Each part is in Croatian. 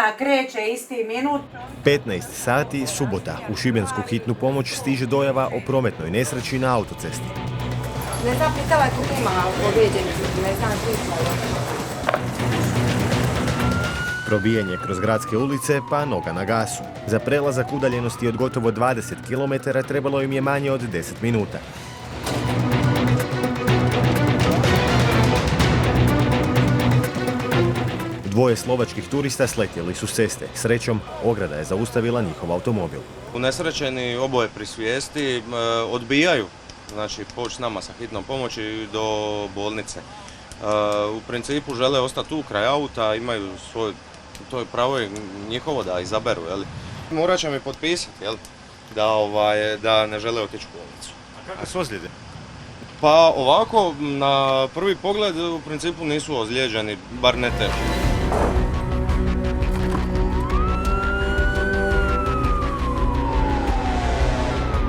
hitna kreće isti minut. 15 sati, subota. U šibensku hitnu pomoć stiže dojava o prometnoj nesreći na autocesti. Ne znam, pitala je kod ima povrijeđenih, ne znam, pitala. Probijanje kroz gradske ulice, pa noga na gasu. Za prelazak udaljenosti od gotovo 20 km trebalo im je manje od 10 minuta. Dvoje slovačkih turista sletjeli su s ceste. Srećom, ograda je zaustavila njihov automobil. Unesrećeni, oboje pri svijesti, odbijaju poći s nama sa hitnom pomoći do bolnice. U principu žele ostati tu kraj auta, imaju svoj, to je pravo njihovo da izaberu. Morat će mi potpisati da ne žele otići u bolnicu. A kako su ozljede? Pa ovako, na prvi pogled u principu nisu ozlijeđeni, bar ne teško.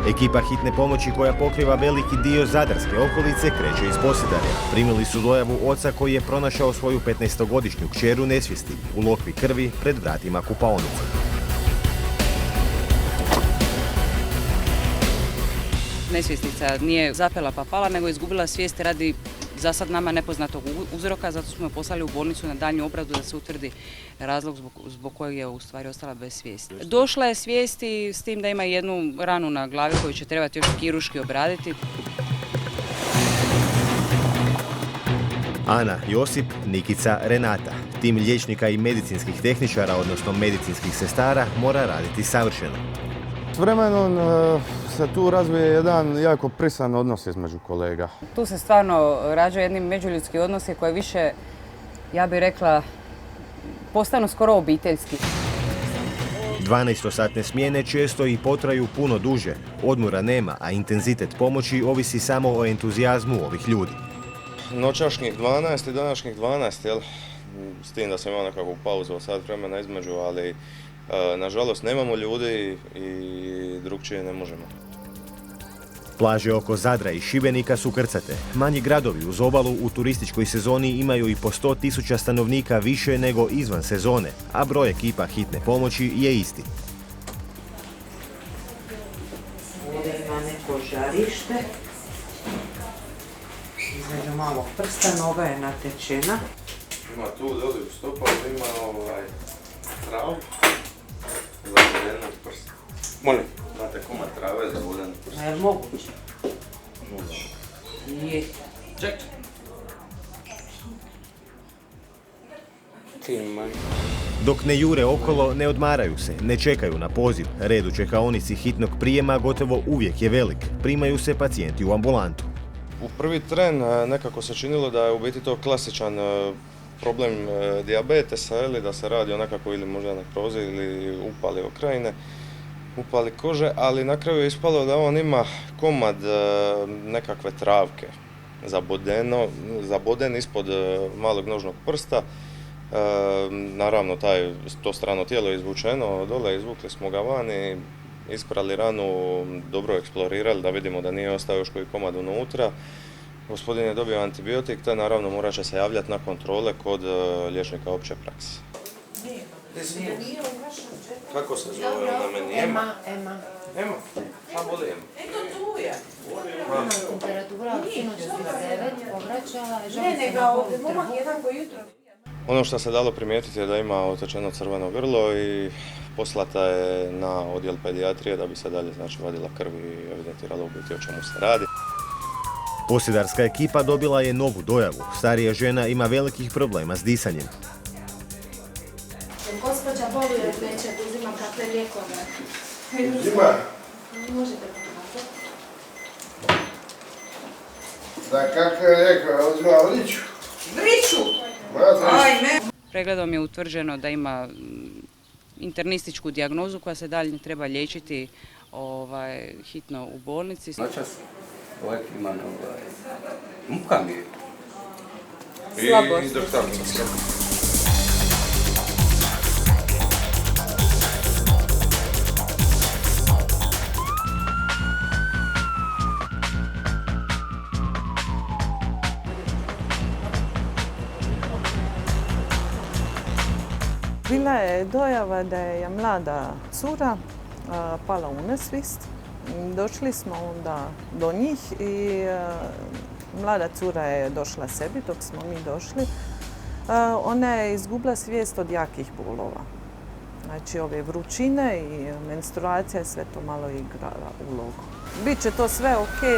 Ekipa hitne pomoći koja pokriva veliki dio zadarske okolice kreće iz Posidarja. Primili su dojavu oca koji je pronašao svoju 15-godišnju kćeru nesvijesti u lokvi krvi pred vratima kupaonice. Nesvjestica nije zapela pa pala, nego izgubila svijest radi za sad nama nepoznatog uzroka, zato smo je poslali u bolnicu na daljnju obradu da se utvrdi razlog zbog kojeg je u stvari ostala bez svijesti. Došla je svijesti s tim da ima jednu ranu na glavi koju će trebati još kirurški obraditi. Ana, Josip, Nikica, Renata. Tim liječnika i medicinskih tehničara, odnosno medicinskih sestara, mora raditi savršeno. S vremenom se tu razvije jedan jako prisan odnos između kolega. Tu se stvarno rađaju jedni međuljudski odnosi koji više, ja bih rekla, postanu skoro obiteljski. 12-satne smjene često i potraju puno duže. Odmora nema, a intenzitet pomoći ovisi samo o entuzijazmu ovih ljudi. Noćašnjih 12 i današnjih 12, s tim da sam imao nekakvu pauzu od sat vremena između, ali nažalost nemamo ljudi i drugčije ne možemo. Plaže oko Zadra i Šibenika su krcate. Manji gradovi uz obalu u turističkoj sezoni imaju i po 100.000 stanovnika više nego izvan sezone, a broj ekipa hitne pomoći je isti. Ovdje ima neko žarište. Između malog prsta, noga je natečena. Ima tu doli u stopalu, ima travu za vodenu prst. Molim, imate komad trave za vodenu prst. A je moguće? Je. Ček. Dok ne jure okolo, ne odmaraju se, ne čekaju na poziv. Red u čekaonici hitnog prijema gotovo uvijek je velik. Primaju se pacijenti u ambulantu. U prvi tren nekako se činilo da je u biti to klasičan problem dijabetesa, da se radi o nekako ili možda nekrozi ili upali okrajine, upali kože, ali na kraju je ispalo da on ima komad nekakve travke zaboden ispod malog nožnog prsta. Naravno, to strano tijelo je izvučeno dole, izvukli smo ga van i isprali ranu, dobro eksplorirali da vidimo da nije ostao još koji komad unutra. Gospodin je dobio antibiotik, te naravno morat će se javljati na kontrole kod liječnika opće prakse. Kako se zove na meni? Ema. Ema? Šta boli Ema? Eto tu je. Ima temperatura od sinoć 39, povraćala. Ne, ga ovdje momak jedan po jutro. Ono što se dalo primijetiti je da ima otečeno crveno grlo i poslata je na odjel pedijatrije da bi se dalje vadila krv i evidentirala u biti o čemu se radi. Posidarska ekipa dobila je novu dojavu. Starija žena ima velikih problema s disanjem. Gospođa boluje od nečeg, uzima kakve lijekove. Uzima? Možete pokazati. Da kakve lijekove, uzima vriću? Vriću! Pregledom je utvrđeno da ima internističku dijagnozu koja se dalje treba liječiti hitno u bolnici. Noćas imam muka mi je. Slabost. I doktorica slabost. Bila je je dojava da je mlada cura pala u nesvijest. Došli smo onda do njih i mlada cura je došla sebi dok smo mi došli. Ona je izgubila svijest od jakih bolova. Znači ove vrućine i menstruacija, sve to malo igrala ulogu. Biće to sve okej.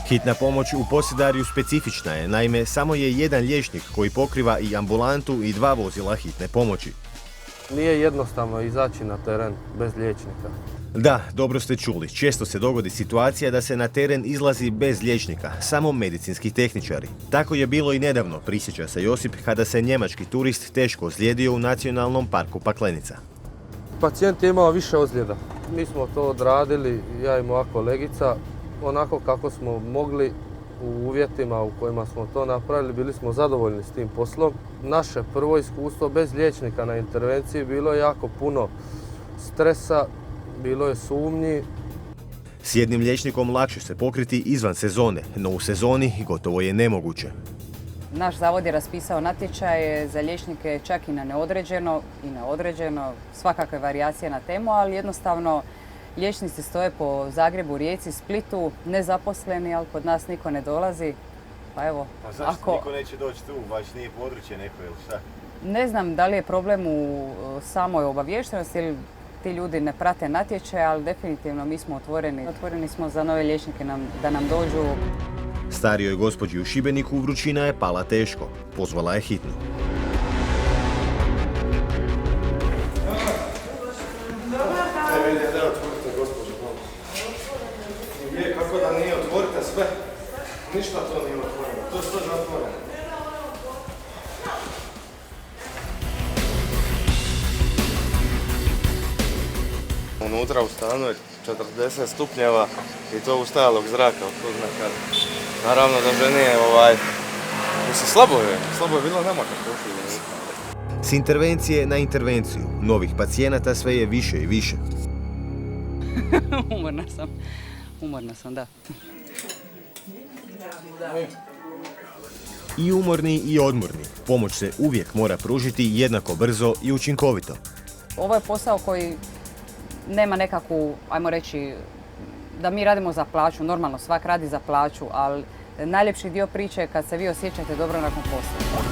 Hitna pomoć u Posedarju specifična je, naime samo je jedan liječnik koji pokriva i ambulantu i 2 vozila hitne pomoći. Nije jednostavno izaći na teren bez liječnika. Da, dobro ste čuli. Često se dogodi situacija da se na teren izlazi bez liječnika, samo medicinski tehničari. Tako je bilo i nedavno, prisjeća se Josip, kada se njemački turist teško ozlijedio u Nacionalnom parku Paklenica. Pacijent je imao više ozljeda. Mi smo to odradili, ja i moja kolegica, onako kako smo mogli u uvjetima u kojima smo to napravili, bili smo zadovoljni s tim poslom. Naše prvo iskustvo bez liječnika na intervenciji bilo je jako puno stresa, bilo je sumnji. S jednim liječnikom lakše se pokriti izvan sezone, no u sezoni gotovo je nemoguće. Naš zavod je raspisao natječaje za liječnike čak i na neodređeno i na određeno, svakakve varijacije na temu, ali jednostavno liječnici stoje po Zagrebu, Rijeci, Splitu, nezaposleni, ali kod nas niko ne dolazi. Pa evo, Pa zašto niko neće doći tu, baš nije područje neko ili šta? Ne znam da li je problem u samoj obaviještenosti ili ti ljudi ne prate natječaje, ali definitivno mi smo otvoreni. Otvoreni smo za nove liječnike da nam dođu. Starijoj gospođi u Šibeniku vrućina je pala teško. Pozvala je hitnu. Kako da nije, otvorite sve. Ništa to nije otvoreno, to je sve zatvoreno. Unutra u stanu je 40 stupnjeva i to ustalog zraka, ko zna kad. Naravno da ženi je mislim, slabo je bilo, nema kako ušli. S intervencije na intervenciju, novih pacijenata sve je više i više. Umorna sam, da. I umorni i odmorni. Pomoć se uvijek mora pružiti jednako brzo i učinkovito. Ovo je posao koji nema nekakvu, ajmo reći, da mi radimo za plaću. Normalno, svak radi za plaću, ali najljepši dio priče je kad se vi osjećate dobro nakon posla.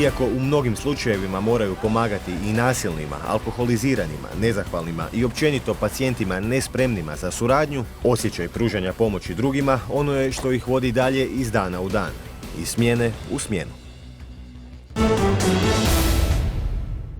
Iako u mnogim slučajevima moraju pomagati i nasilnima, alkoholiziranima, nezahvalnima i općenito pacijentima nespremnima za suradnju, osjećaj pružanja pomoći drugima ono je što ih vodi dalje iz dana u dan, iz smjene u smjenu.